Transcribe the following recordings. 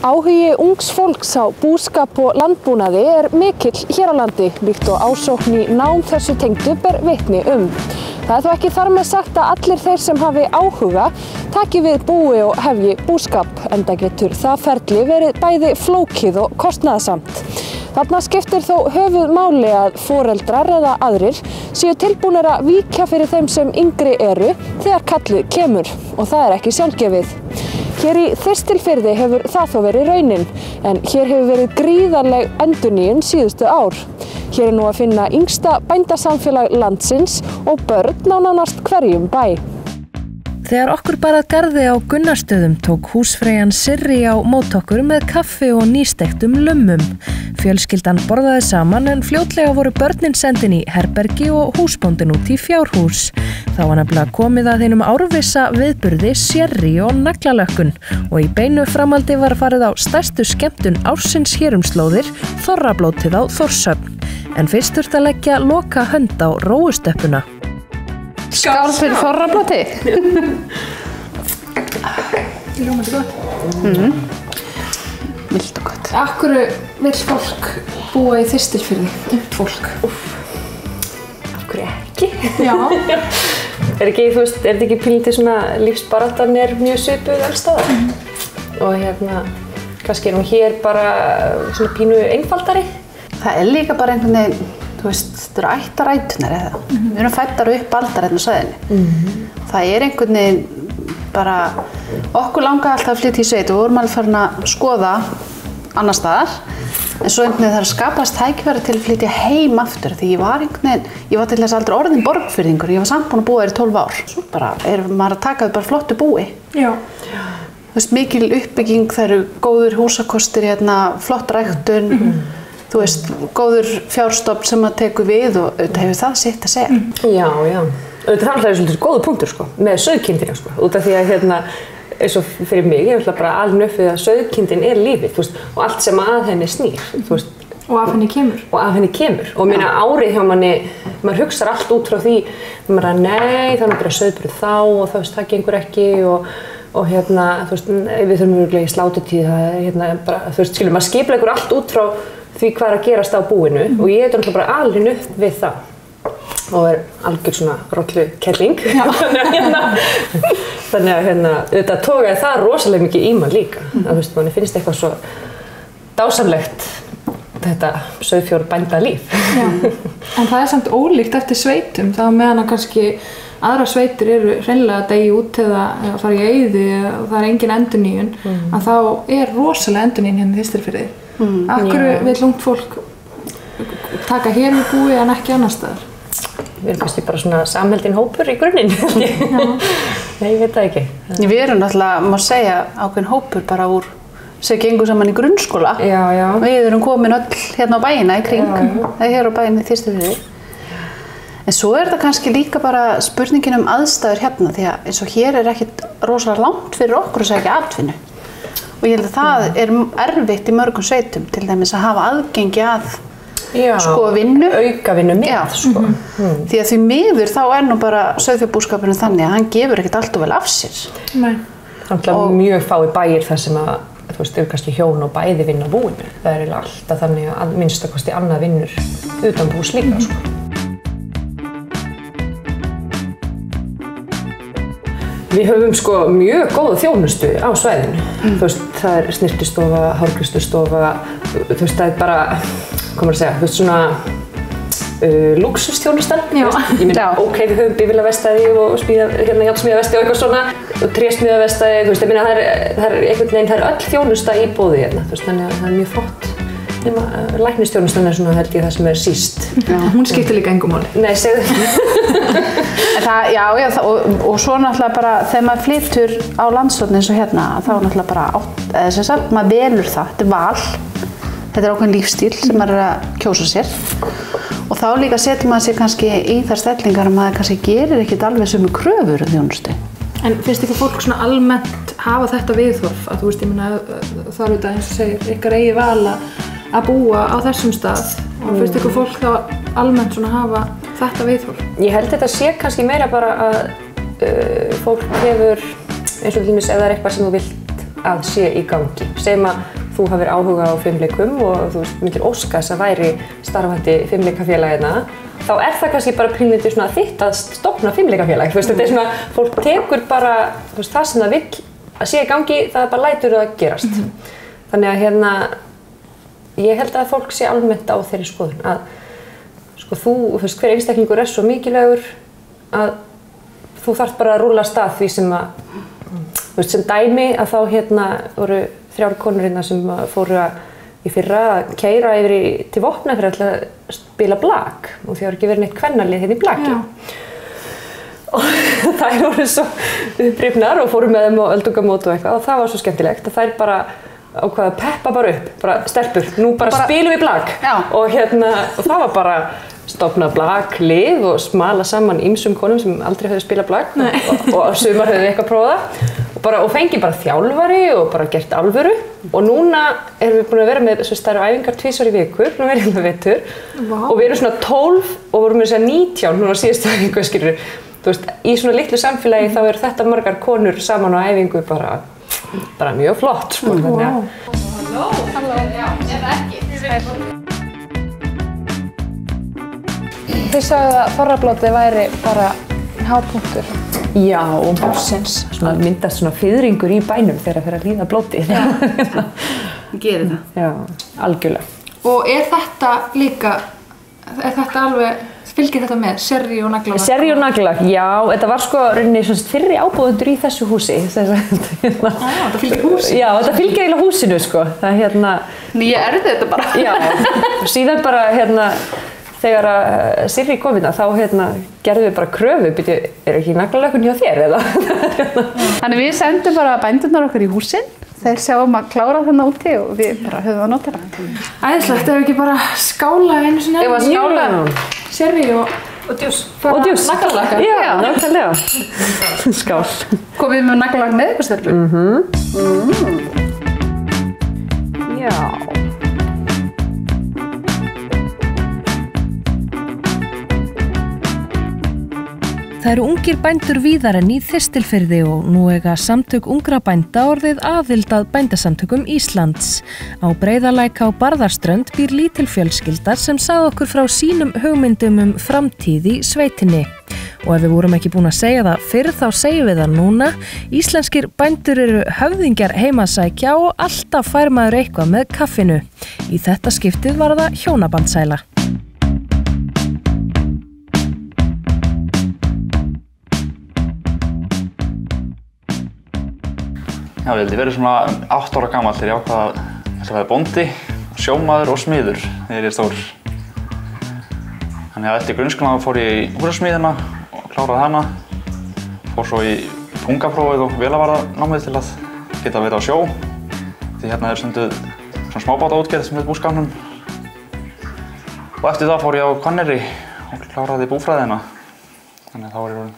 Áhugi ungs fólks á búskap og landbúnaði mikill hér á landi, líkt og ásókn í nám þessu tengdu ber vitni Það þó ekki þar með sagt að allir þeir sem hafi áhuga taki við búi og hefji búskap, enda getur það ferli verið bæði flókið og kostnaðarsamt. Þarna skiptir þó höfuðmáli að foreldrar eða aðrir séu tilbúnir að víkja fyrir þeim sem yngri eru þegar kallið kemur og það ekki sjálfgefið. Hér í Þistilfirði hefur það þó verið raunin, en hér hefur verið gríðarleg endurnýjun síðustu ár. Hér nú að finna yngsta bændasamfélag landsins og börn á nánast hverjum bæ. Þegar okkur bar að garði á Gunnarsstöðum tók húsfreyjan Sirri á mót okkur með kaffi og nýstektum lummum. Fjölskyldan borðaði saman en fljótlega voru börnin sendin í herbergi og húsbóndin út í fjárhús. Þá var nefnilega komið að hinum árvissa viðburði Sherry og naglalökkun og í beinu framaldi var farið á stærstu skemmtun ársins hér slóðir, þorrablótið á Þórshöfn. En fyrst þurfti að leggja loka hönd á róustöppuna. Skál fyrir þorrablóti. Ljómandi gott. Milt og gott. Af hverju vill fólk búa í Þistilfirði? Ungt fólk. Af hverju ekki? Já. Ekki, þú veist, þetta ekki pínlítið svona lífsbaráttan mjög svipuð alls staðar? Og kannski hún hér bara svona pínu einfaldari? Það líka bara einhvern veginn, þú veist, þetta eru ættarætunar eða. Við erum fæddar upp aldar hérna á svæðinu. Það einhvern veginn bara, okkur langaði alltaf að flytja í sveit og vorum alveg farin að skoða annar staðar. En svo einhvern veginn það skapast tækifæri til að flytja heim aftur því ég var til þess aldrei orðin borgfirðingur, ég var samt búin að búa hér í 12 ár. Svo bara maður að taka við bara flottu búi. Já. Þú veist, mikil uppbygging, það eru góður húsakostir hérna, flott ræktun. Þú veist, góður fjárstofn sem að tekur við og auðvitað hefur það sitt að segja. Já. Auðvitað það svolítið góður punktur með sauðkindina út af því að eins og fyrir mig, ég ætla bara alveg upp við að sauðkindin lífið, þú veist, og allt sem að henni snýr, þú veist. Og af henni kemur. Og meina árið hjá manni, maður hugsar allt út frá því, maður nei, það bara sauðburð þá og þú veist, það gengur ekki og þú veist, við þurfum örugglega í sláturtíð, bara, þú veist, maður skipuleggur allt út frá því hvað að gerast á búinu og ég náttúrulega bara alveg upp við það og algjör svona rollu kelling þannig að þetta tókaði það rosalega mikið í mann líka þú veist, manni finnst eitthvað svo dásamlegt þetta sauðfjárbænda líf En það samt ólíkt eftir sveitum þá meðan að kannski aðra sveitir eru hreinlega að deyja út eða fara í eyði og það engin endurnýjun að þá rosalega endurnýjun hérna í Þistilfirði Af hverju vill ungt fólk taka hér við búi en ekki annars staðar? Við erum kannski bara svona samheldinn hópur í grunninn. Nei, ég veit það ekki. Við erum náttúrulega, má segja, ákveðin hópur bara úr sem gengur saman í grunnskóla. Já. Við erum komin öll hérna á bæina í kring, það hér á bæina í Þistilfirði. En svo þetta kannski líka bara spurningin aðstæður hérna því að eins og hér ekkert rosalega langt fyrir okkur að segja atvinnu. Og ég held að það erfitt í mörgum sveitum til dæmis að hafa aðgengi að vinnu. Aukavinnu með, Því að því miður þá nú bara sauðfjárbúskapurinn þannig að hann gefur ekkert allt of vel af sér. Nei. Það mjög fáir bæir þar sem að, þú veist, eru kannski hjón og bæði vinna á búinu. Það alltaf þannig að minnstakosti annað vinnur utan bús líka, Við höfum mjög góða þjónustu á svæðinu. Þú veist, það snyrtistofa, hárgreiðslustofa, þú veist, það bara, hvað maður að segja, þú veist, svona lúxusþjónustan. Ég meina, við höfum bifvélavestæði og járnsmíðavestæði og eitthvað svona, og trésmíðavestæði, þú veist, ég meina, það einhvern veginn, það öll þjónusta í boði hérna, þú veist, þannig að það mjög flott. Nema læknisþjónustan svona held ég það sem síst. Já, hún skiptir líka engu máli. Nei, segðu og svo náttúrulega bara þegar maður flytur á landsstjórn eins og hérna þá náttúrulega bara sem sagt, maður velur það, þetta val þetta ákveðin lífstíl sem maður að kjósa sér og þá líka setur maður sér kannski í þær stellingar að maður kannski gerir ekkert alveg sömu kröfur þjónustu. En finnst ykkur fólk svona almennt hafa þetta viðhorf að þú veist, ég meina það þetta eins og segir ykkar eigi val að búa á þessum stað og finnst ykkur fólk þá almennt svona hafa þetta viðhorf? Ég held þetta sé kannski meira bara að fólk hefur eins og til dæmis ef það eitthvað sem þú vilt að sé í gangi. Segjum að þú hafir áhuga á fimleikum og þú myndir óska þess að væri starfandi fimleikafélag hérna, þá er það kannski bara pínlítið svona þitt að stofna fimleikafélag. Þetta er svona, fólk tekur bara það sem það vill að sé í gangi, það bara lætur það gerast. Þannig að hérna, ég held að fólk sé almennt á þeirri skoðun að sko, hver einstaklingur er svo mikilvægur að þú þarft bara að rúlla af stað því sem að sem dæmi að þá hérna voru 3 konur hérna sem fóru í fyrra að keyra yfir til Vopnafjarðar til að spila blak og því var ekki verið neitt kvennalið hérna í blaki. Og þær voru svo upprifnar og fóru með þeim á öldungamót og eitthvað og það var svo skemmtilegt að þær bara ákvaða að peppa bara upp, bara stelpur, nú bara spilum við blak. Og hérna, og það var bara stofna blaklið og smala saman ýmsum konum sem aldrei höfðu spilað blak og sumar höfðu eitthvað prófað og fengi bara þjálfari og bara gert alvöru og núna erum við búin að vera með stærri æfingar 2 í viku, nú verðum við með vetur og við erum svona 12 og vorum með þess að 19 núna á síðustu æfingu, skilur. Þú veist, í svona litlu samfélagi þá eru þetta margar konur saman á æfingu bara mjög flott, sko. Halló, já, eða ekki. Þið sagði að þorrablótið væri bara hápunktur. Já, ársins. Svona myndast svona fiðringur í bænum þegar það fer að líða blótið. Gerir það. Já, algjörlega. Og er þetta alveg, fylgir þetta með, sherry og naglalag? Sherry og naglalag, já, þetta var sko rauninni svona fyrri ábúðendur í þessu húsi. Þetta fylgir húsinu? Já, þetta fylgir eiginlega húsinu, sko. Það hérna... Ég erði þetta bara. Já, síðan bara þegar að Sirri kom hérna, þá gerðum við bara kröfu, er ekki naglalökkun hjá þér eða? Þannig við sendum bara bændurnar okkur í húsin, þeir sjáum að klára þarna úti og við bara höfum að nota það. Æðislegt, ef við ekki bara skála einu sinni? Ef að skála Sherry og djús. Og djús. Naglalakka. Já, nákvæmlega. Skál. Komið með naglalag með ykkur stelpur? Já. Það eru ungir bændur víðar en í Þistilfirði og nú eiga samtök ungra bænda orðið aðild að bændasamtökum Íslands. Á Breiðalæk á Barðarströnd býr lítil fjölskylda sem sagði okkur frá sínum hugmyndum framtíð í sveitinni. Og ef við vorum ekki búin að segja það fyrr þá segjum við það núna. Íslenskir bændur eru höfðingjar heimasækja og alltaf fær maður eitthvað með kaffinu. Í þetta skiptið var það hjónabandsæla. Já, ég held ég verið svona 8 ára gamall þegar ég ákvað að vera bóndi, sjómaður og smiður þegar ég er stór. Þannig að eftir grunnskólann fór ég í húsasmíðina og kláraði hana. Fór svo í pungaprófið og vélavarðanámið til að geta verið á sjó. Því hérna er stunduð svona smábátaútgerð sem heit búskapnum. Og eftir það fór ég á Hvanneyri og kláraði búfræðina. Þannig að þá var ég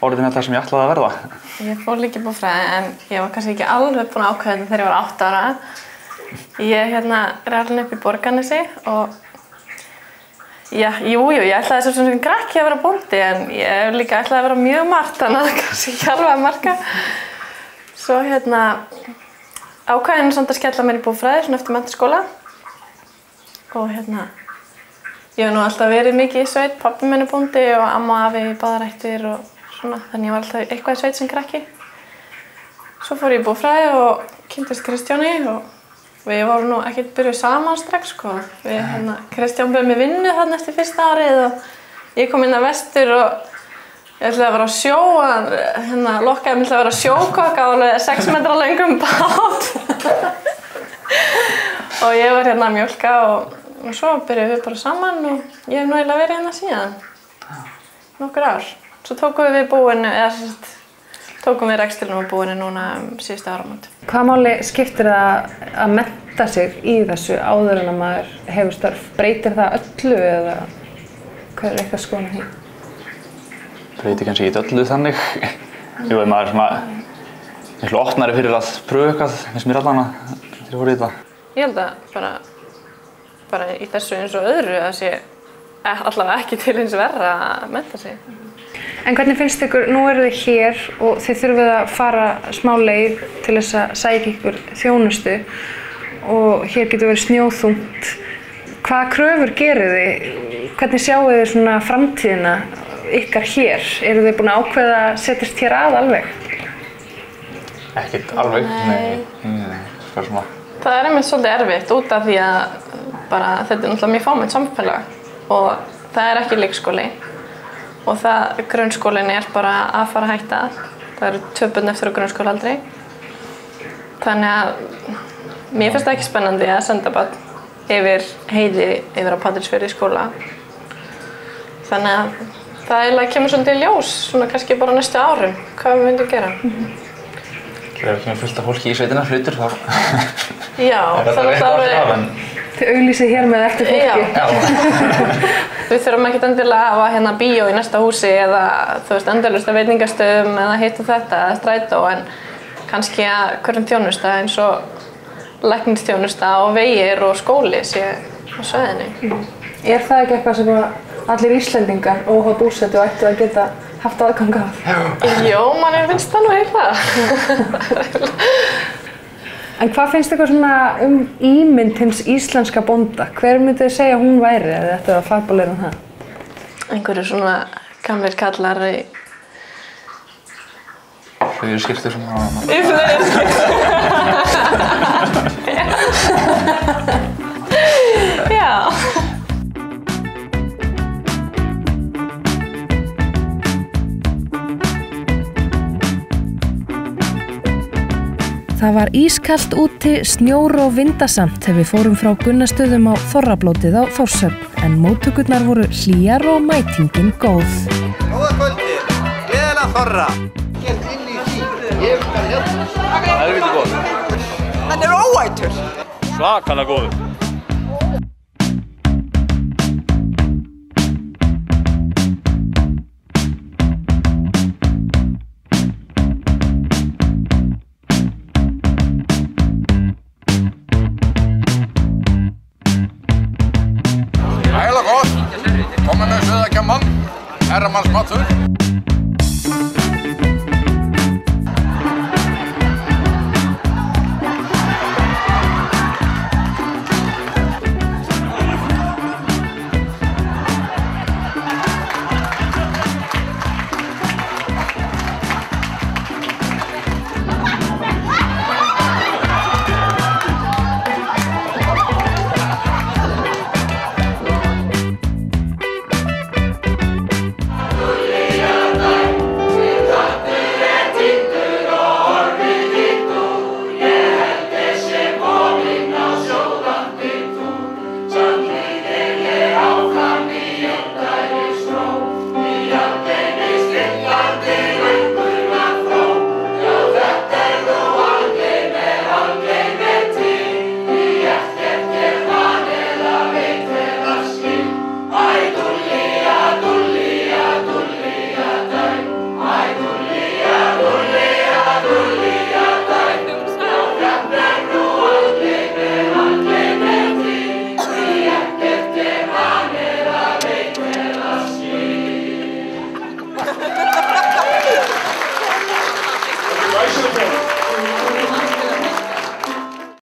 orðin þetta sem ég ætlaði að verða. Ég fór líka í búfræði en ég var kannski ekki alveg búin að ákveða þetta þegar ég var 8 ára. Ég er alveg upp í Borgarnesi og ég ætlaði svo sem krakki að vera bóndi en ég líka ætlaði að vera mjög margt þannig að það kannski ekki alveg að marka. Svo ákveðin samt að skella mér í búfræði svona eftir menntaskóla og ég hef nú alltaf verið mikið í sveit, pabbi minn er bóndi og amma og afi báðar ættir og svona, þannig ég var alltaf eitthvað í sveit sem krakki. Svo fór ég í búfræði og kynntist Kristjáni og við vorum nú ekkert byrjuð saman strax sko. Kristján bauð mér vinnu þarna eftir fyrsta árið og ég kom inn að vestur og ég ætlaði að vera á sjó og lokkaði mig til að vera sjókokk á alveg 6 metra löngum bát. Og ég var að mjólka og svo byrjuðum við bara saman og ég hef nú eiginlega verið hérna síðan. Nokkur ár. Svo tókum við búinu, tókum við reksturinn á búinu núna síðustu áramót. Hvað máli skiptir það að mennta sig í þessu áður en að maður hefur störf? Breytir það öllu eða hvað er eitthvað skoðun á því? Breytir kannski ekki öllu þannig. Jú, maður er svona miklu opnari fyrir að pröfa eitthvað, finnst mér allan þegar ég fór í þetta. Ég held að bara í þessu eins og öðru að sé allavega ekki til eins verra að mennta sig. En hvernig finnst ykkur, nú eru þið hér og þið þurfið að fara smá leið til þess að sækja ykkur þjónustu og hér getur verið snjóþungt. Hvaða kröfur gerið þið? Hvernig sjáu þið svona framtíðina ykkar hér? Eru þið búin að ákveða að setjast hér að alveg? Ekkert alveg, nei. Bara svona. Það er einmitt svolítið erfitt út af því að bara, þetta er náttúrulega mjög fámennt samfélag og það er ekki leikskóli og grunnskólinn er bara að fara að hætta. Það eru 2 börn eftir á grunnskólaaldri. Þannig að mér finnst það ekki spennandi að senda barn yfir heiði yfir á Patreksfirði í skóla. Þannig að það eiginlega kemur svolítið í ljós, svona kannski bara næstu árum, hvað við myndum gera. Ef það kemur fullt af fólki í sveitina hlutur þá Já, þannig að Þið auglýsið hér með eftir fólki. Já. Við þurfum ekkert endilega að hafa hérna bíó í næsta húsi eða þú veist endalaust af veitingastöðum eða hitt og þetta eða strætó en kannski að hverjum þjónusta eins og læknisþjónusta og vegir og skóli sé á svæðinu. Er það ekki eitthvað sem allir Íslendingar óháð búsetu ættu að geta haft aðgang að? Jó, manni finnst það nú eitthvað. En hvað finnst ykkur svona ímynd hins íslenska bónda? Hver myndið þið segja hún væri ef þið ættu að fagboleira það? Einhverju svona gamlir kallar í... Flugskiptur svona... Í flugskiptur. Já. Það var ískalt úti, snjór og vindasamt þegar við fórum frá Gunnastöðum á Þorrablótið á Þórshöfn en móttökurnar voru hlýjar og mætingin góð. Góða kvöldi, gleðilega Þorra. Get inn í því, ég bara hérna. Það er vilja góð. Hann er óætur. Svakalega góður. Ægilega gott. Komum með söðakjamman. Herramannsmatur.